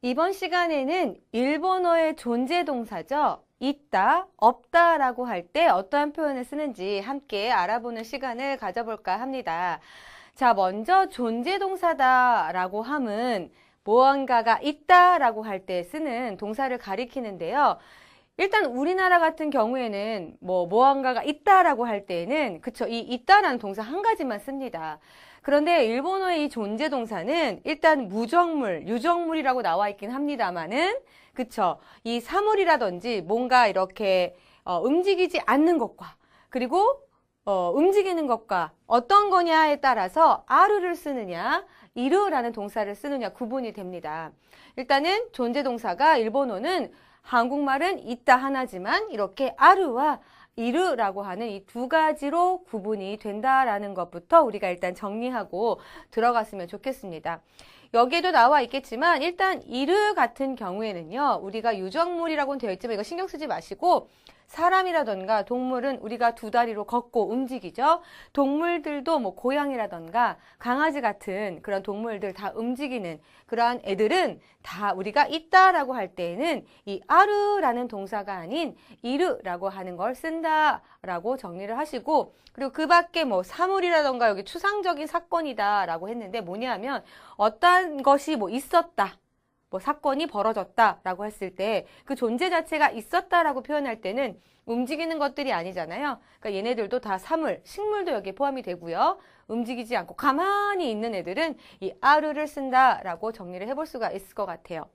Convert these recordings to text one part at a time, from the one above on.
이번 시간에는 일본어의 존재 동사죠. 있다, 없다 라고 할 때 어떠한 표현을 쓰는지 함께 알아보는 시간을 가져볼까 합니다. 자, 먼저 존재 동사다 라고 함은 무언가가 있다 라고 할 때 쓰는 동사를 가리키는데요. 일단 우리나라 같은 경우에는 무언가가 있다라고 할 때에는 그쵸, 이 있다라는 동사 한 가지만 씁니다. 그런데 일본어의 이 존재 동사는 일단 무정물, 유정물이라고 나와 있긴 합니다만은 그쵸, 이 사물이라든지 뭔가 이렇게 움직이지 않는 것과 그리고 움직이는 것과 어떤 거냐에 따라서 아르를 쓰느냐, 이르라는 동사를 쓰느냐 구분이 됩니다. 일단은 존재 동사가 일본어는 한국말은 있다 하나지만 이렇게 아르와 이르라고 하는 이 두 가지로 구분이 된다라는 것부터 우리가 일단 정리하고 들어갔으면 좋겠습니다. 여기에도 나와 있겠지만 일단 이르 같은 경우에는요. 우리가 유정물이라고는 되어 있지만 이거 신경 쓰지 마시고 사람이라던가 동물은 우리가 두 다리로 걷고 움직이죠. 동물들도 고양이라던가 강아지 같은 그런 동물들 다 움직이는 그러한 애들은 다 우리가 있다라고 할 때에는 이 아르라는 동사가 아닌 이르라고 하는 걸 쓴다라고 정리를 하시고 그리고 그 밖에 사물이라던가 여기 추상적인 사건이다라고 했는데 뭐냐면 어떤 것이 있었다. 사건이 벌어졌다라고 했을 때 그 존재 자체가 있었다라고 표현할 때는 움직이는 것들이 아니잖아요. 그러니까 얘네들도 다 사물, 식물도 여기에 포함이 되고요. 움직이지 않고 가만히 있는 애들은 이 아르를 쓴다라고 정리를 해볼 수가 있을 것 같아요.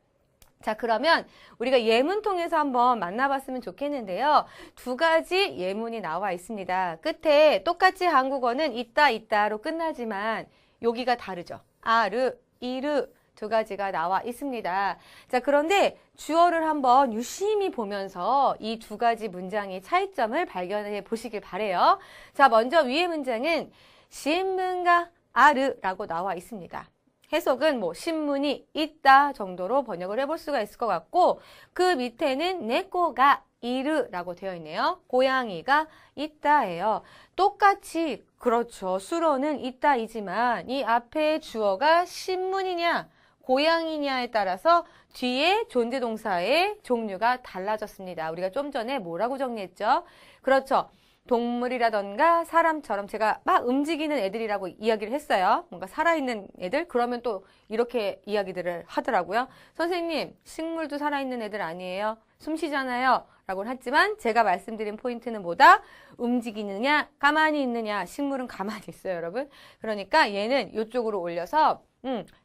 자, 그러면 우리가 예문 통해서 한번 만나봤으면 좋겠는데요. 두 가지 예문이 나와 있습니다. 끝에 똑같이 한국어는 있다, 있다로 끝나지만 여기가 다르죠. 아르, 이르 두 가지가 나와 있습니다. 자, 그런데 주어를 한번 유심히 보면서 이 두 가지 문장의 차이점을 발견해 보시길 바래요. 자, 먼저 위의 문장은 신문가 아르라고 나와 있습니다. 해석은 신문이 있다 정도로 번역을 해볼 수가 있을 것 같고 그 밑에는 네코가 이르라고 되어 있네요. 고양이가 있다예요. 똑같이 그렇죠. 수로는 있다이지만 이 앞에 주어가 신문이냐 고양이냐에 따라서 뒤에 존재 동사의 종류가 달라졌습니다. 우리가 좀 전에 뭐라고 정리했죠? 그렇죠. 동물이라던가 사람처럼 제가 막 움직이는 애들이라고 이야기를 했어요. 뭔가 살아있는 애들? 그러면 또 이렇게 이야기들을 하더라고요. 선생님, 식물도 살아있는 애들 아니에요? 숨 쉬잖아요. 라고는 했지만 제가 말씀드린 포인트는 뭐다? 움직이느냐, 가만히 있느냐. 식물은 가만히 있어요, 여러분. 그러니까 얘는 이쪽으로 올려서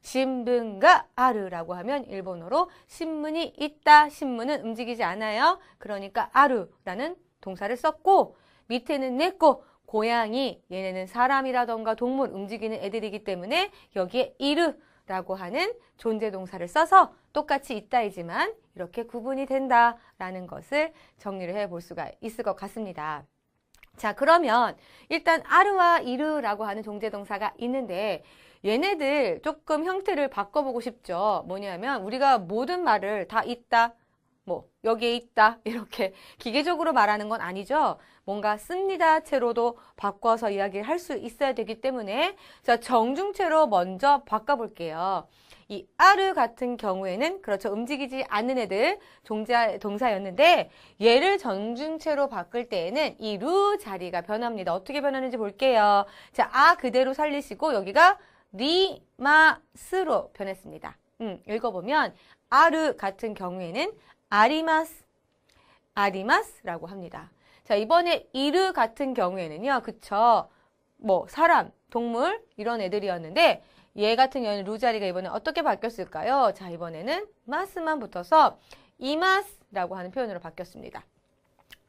신문가 아르라고 하면 일본어로 신문이 있다, 신문은 움직이지 않아요. 그러니까 아르라는 동사를 썼고 밑에는 네코, 고양이, 얘네는 사람이라던가 동물 움직이는 애들이기 때문에 여기에 이르라고 하는 존재 동사를 써서 똑같이 있다이지만 이렇게 구분이 된다라는 것을 정리를 해볼 수가 있을 것 같습니다. 자, 그러면 일단 아르와 이르라고 하는 존재 동사가 있는데 얘네들 조금 형태를 바꿔보고 싶죠. 뭐냐면 우리가 모든 말을 다 있다, 여기에 있다 이렇게 기계적으로 말하는 건 아니죠. 뭔가 씁니다 채로도 바꿔서 이야기를 할 수 있어야 되기 때문에 자, 정중체로 먼저 바꿔볼게요. 이 아르 같은 경우에는 그렇죠. 움직이지 않는 애들 동사였는데 얘를 정중체로 바꿀 때에는 이 루 자리가 변합니다. 어떻게 변하는지 볼게요. 자, 아 그대로 살리시고 여기가 리마스로 변했습니다. 읽어보면 아르 같은 경우에는 아리마스, 아리마스라고 합니다. 자, 이번에 이르 같은 경우에는요. 그쵸? 사람, 동물 이런 애들이었는데 얘 같은 경우는 루 자리가 이번에 어떻게 바뀌었을까요? 자, 이번에는 마스만 붙어서 이마스라고 하는 표현으로 바뀌었습니다.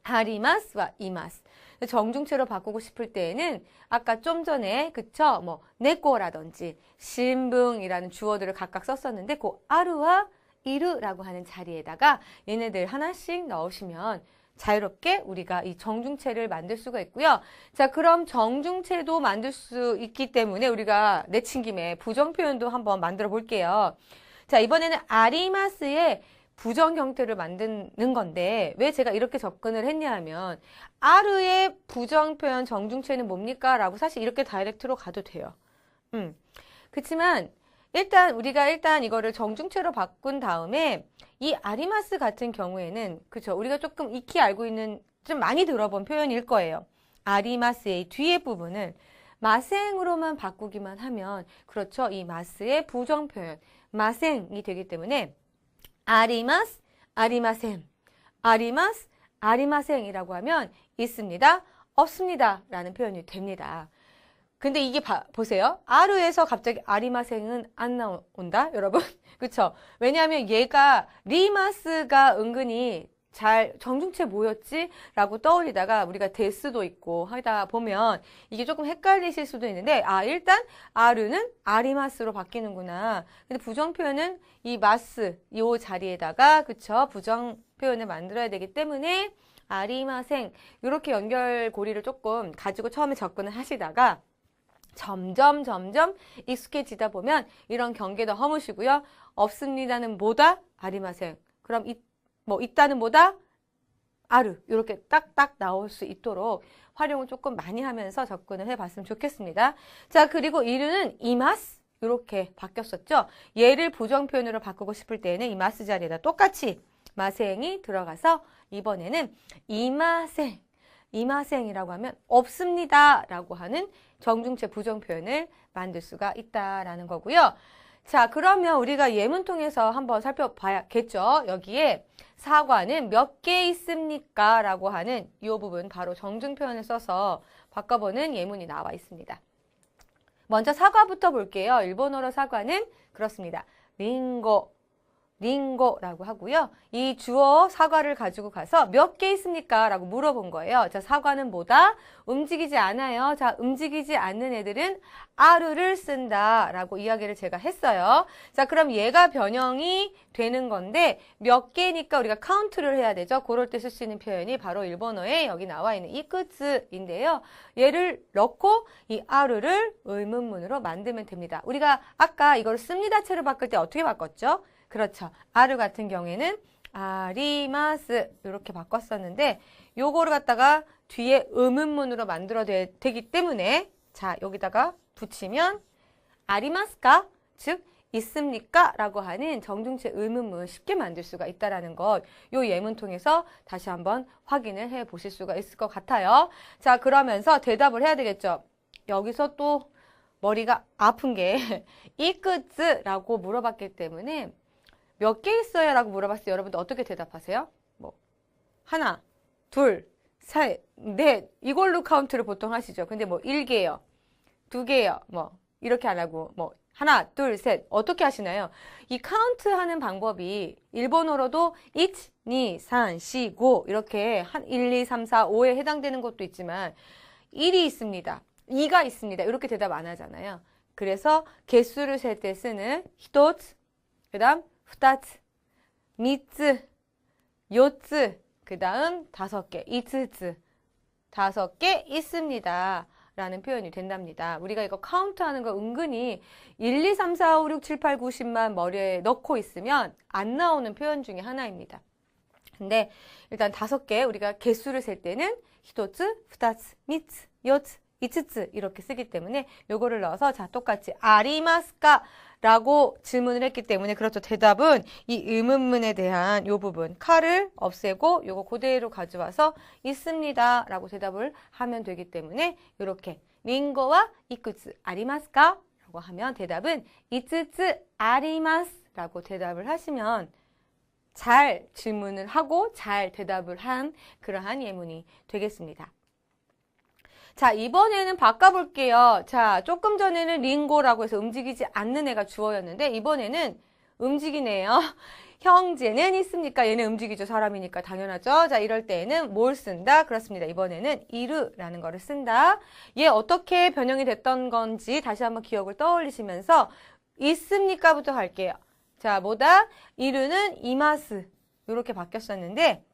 아리마스와 이마스. 정중체로 바꾸고 싶을 때에는 아까 좀 전에 그쵸? 네코라든지 신붕이라는 주어들을 각각 썼었는데 그 아르와 이르라고 하는 자리에다가 얘네들 하나씩 넣으시면 자유롭게 우리가 이 정중체를 만들 수가 있고요. 자, 그럼 정중체도 만들 수 있기 때문에 우리가 내친 김에 부정 표현도 한번 만들어 볼게요. 자, 이번에는 아리마스의 부정 형태를 만드는 건데 왜 제가 이렇게 접근을 했냐 하면 아르의 부정 표현 정중체는 뭡니까? 라고 사실 이렇게 다이렉트로 가도 돼요. 그렇지만 우리가 이거를 정중체로 바꾼 다음에 이 아리마스 같은 경우에는 그쵸 우리가 조금 익히 알고 있는 좀 많이 들어본 표현일 거예요. 아리마스의 뒤에 부분을 마생으로만 바꾸기만 하면 그렇죠. 이 마스의 부정 표현 마생이 되기 때문에 아리마스, 아리마센, 아리마스, 아리마생이라고 하면 있습니다, 없습니다 라는 표현이 됩니다. 근데 이게 보세요. 아르에서 갑자기 아리마생은 안 나온다, 여러분. 그쵸? 왜냐하면 얘가 리마스가 은근히 잘 정중체 뭐였지? 라고 떠올리다가 우리가 데스도 있고 하다 보면 이게 조금 헷갈리실 수도 있는데 일단 아르는 아리마스로 바뀌는구나. 근데 부정 표현은 이 마스 이 자리에다가 그쵸? 부정 표현을 만들어야 되기 때문에 아리마생 이렇게 연결고리를 조금 가지고 처음에 접근을 하시다가 점점 익숙해지다 보면 이런 경계도 허무시고요. 없습니다는 뭐다? 아리마생. 그럼 있다는 뭐다? 아르. 이렇게 딱딱 나올 수 있도록 활용을 조금 많이 하면서 접근을 해봤으면 좋겠습니다. 자, 그리고 이르는 이마스. 이렇게 바뀌었었죠. 얘를 부정 표현으로 바꾸고 싶을 때는 이마스 자리에다 똑같이 마생이 들어가서 이번에는 이마생이라고 하면 없습니다 라고 하는 정중체 부정 표현을 만들 수가 있다라는 거고요. 자, 그러면 우리가 예문 통해서 한번 살펴봐야겠죠. 여기에 사과는 몇 개 있습니까? 라고 하는 이 부분 바로 정중 표현을 써서 바꿔보는 예문이 나와 있습니다. 먼저 사과부터 볼게요. 일본어로 사과는 그렇습니다. 링고라고 하고요. 이 주어 사과를 가지고 가서 몇 개 있습니까? 라고 물어본 거예요. 자, 사과는 뭐다? 움직이지 않아요. 자, 움직이지 않는 애들은 아르를 쓴다 라고 이야기를 제가 했어요. 자, 그럼 얘가 변형이 되는 건데 몇 개니까 우리가 카운트를 해야 되죠. 그럴 때 쓸 수 있는 표현이 바로 일본어에 여기 나와 있는 이끄츠인데요. 얘를 넣고 이 아르를 의문문으로 만들면 됩니다. 우리가 아까 이걸 씁니다체로 바꿀 때 어떻게 바꿨죠? 그렇죠. 아르 같은 경우에는 아리마스 이렇게 바꿨었는데 요거를 갖다가 뒤에 의문문으로 만들어야 되기 때문에 자, 여기다가 붙이면 아리마스까? 즉 있습니까? 라고 하는 정중체 의문문 쉽게 만들 수가 있다는 것, 요 예문 통해서 다시 한번 확인을 해 보실 수가 있을 것 같아요. 자, 그러면서 대답을 해야 되겠죠. 여기서 또 머리가 아픈 게 이끄즈라고 물어봤기 때문에 몇 개 있어요? 라고 물어봤을 때 여러분들 어떻게 대답하세요? 하나, 둘, 셋, 넷 이걸로 카운트를 보통 하시죠. 근데 1개요, 2개요, 이렇게 안 하고 하나, 둘, 셋 어떻게 하시나요? 이 카운트 하는 방법이 일본어로도 1, 2, 3, 4, 5 이렇게 1, 2, 3, 4, 5에 해당되는 것도 있지만 1이 있습니다, 2가 있습니다 이렇게 대답 안 하잖아요. 그래서 개수를 셀 때 쓰는 히토츠, 그 다음 2つ, 3つ, 4つ, 그 다음 5개, 5つ, 5개 있습니다 라는 표현이 된답니다. 우리가 이거 카운트하는 거 은근히 1, 2, 3, 4, 5, 6, 7, 8, 9, 10만 머리에 넣고 있으면 안 나오는 표현 중에 하나입니다. 근데 일단 5개 우리가 개수를 셀 때는 1つ, 2つ, 3つ, 4つ, 5つ이렇게 쓰기 때문에 요거를 넣어서 자 똑같이 아리마스까? 라고 질문을 했기 때문에 그렇죠. 대답은 이 의문문에 대한 요 부분 카를 없애고 요거 그대로 가져와서 있습니다 라고 대답을 하면 되기 때문에 이렇게 링고와 이쿠츠 아리마스까? 라고 하면 대답은 이츠츠 아리마스 라고 대답을 하시면 잘 질문을 하고 잘 대답을 한 그러한 예문이 되겠습니다. 자, 이번에는 바꿔볼게요. 자, 조금 전에는 링고라고 해서 움직이지 않는 애가 주어였는데 이번에는 움직이네요. 형제는 있습니까? 얘는 움직이죠. 사람이니까 당연하죠. 자, 이럴 때에는 뭘 쓴다? 그렇습니다. 이번에는 이르라는 거를 쓴다. 얘 어떻게 변형이 됐던 건지 다시 한번 기억을 떠올리시면서 있습니까? 부터 갈게요. 자, 뭐다? 이르는 이마스 이렇게 바뀌었었는데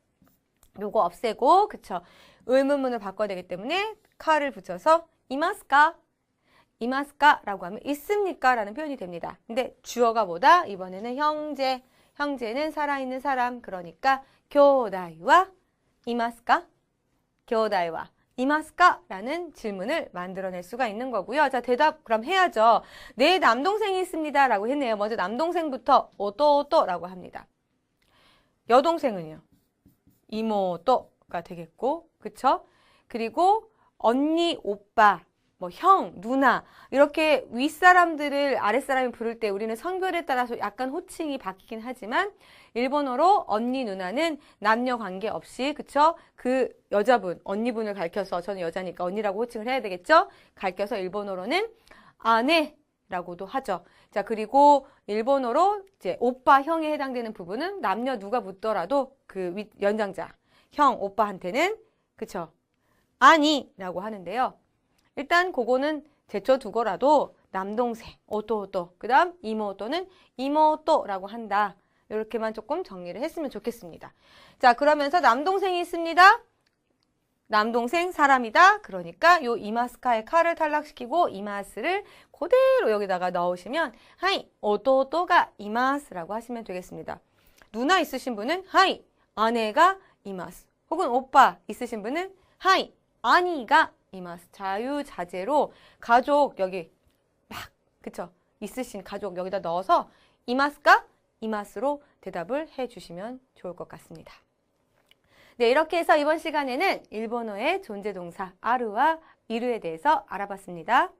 요거 없애고 그쵸? 의문문을 바꿔야 되기 때문에 카를 붙여서 이마스까? 이마스까? 라고 하면 있습니까? 라는 표현이 됩니다. 근데 주어가 뭐다? 이번에는 형제. 형제는 살아있는 사람. 그러니까 교다이와 이마스까? 교다이와 이마스까? 라는 질문을 만들어낼 수가 있는 거고요. 자, 대답 그럼 해야죠. 네, 남동생이 있습니다. 라고 했네요. 먼저 남동생부터 오또오또 라고 합니다. 여동생은요. 이모또가 되겠고, 그쵸? 그리고 언니, 오빠, 뭐 형, 누나 이렇게 윗사람들을 아랫사람이 부를 때 우리는 성별에 따라서 약간 호칭이 바뀌긴 하지만 일본어로 언니, 누나는 남녀 관계없이 그쵸? 그 여자분, 언니분을 가리켜서 저는 여자니까 언니라고 호칭을 해야 되겠죠? 가리켜서 일본어로는 아네라고도 하죠. 자, 그리고 일본어로 이제 오빠, 형에 해당되는 부분은 남녀 누가 붙더라도 그 연장자, 형, 오빠한테는 그쵸? 아니라고 하는데요. 일단 그거는 제쳐두고라도 남동생, 오또오또, 그 다음 이모또는 이모또라고 한다. 이렇게만 조금 정리를 했으면 좋겠습니다. 자, 그러면서 남동생이 있습니다. 남동생 사람이다. 그러니까 요 이마스카의 카를 탈락시키고 이마스를 그대로 여기다가 넣으시면 하이, 오또오또가 이마스라고 하시면 되겠습니다. 누나 있으신 분은 하이, 아내가 이마스. 혹은 오빠 있으신 분은 하이, 아니가 이마스. 자유자재로 가족 여기 막 그쵸 있으신 가족 여기다 넣어서 이마스까? 이마스로 대답을 해주시면 좋을 것 같습니다. 네, 이렇게 해서 이번 시간에는 일본어의 존재동사 아루와 이루에 대해서 알아봤습니다.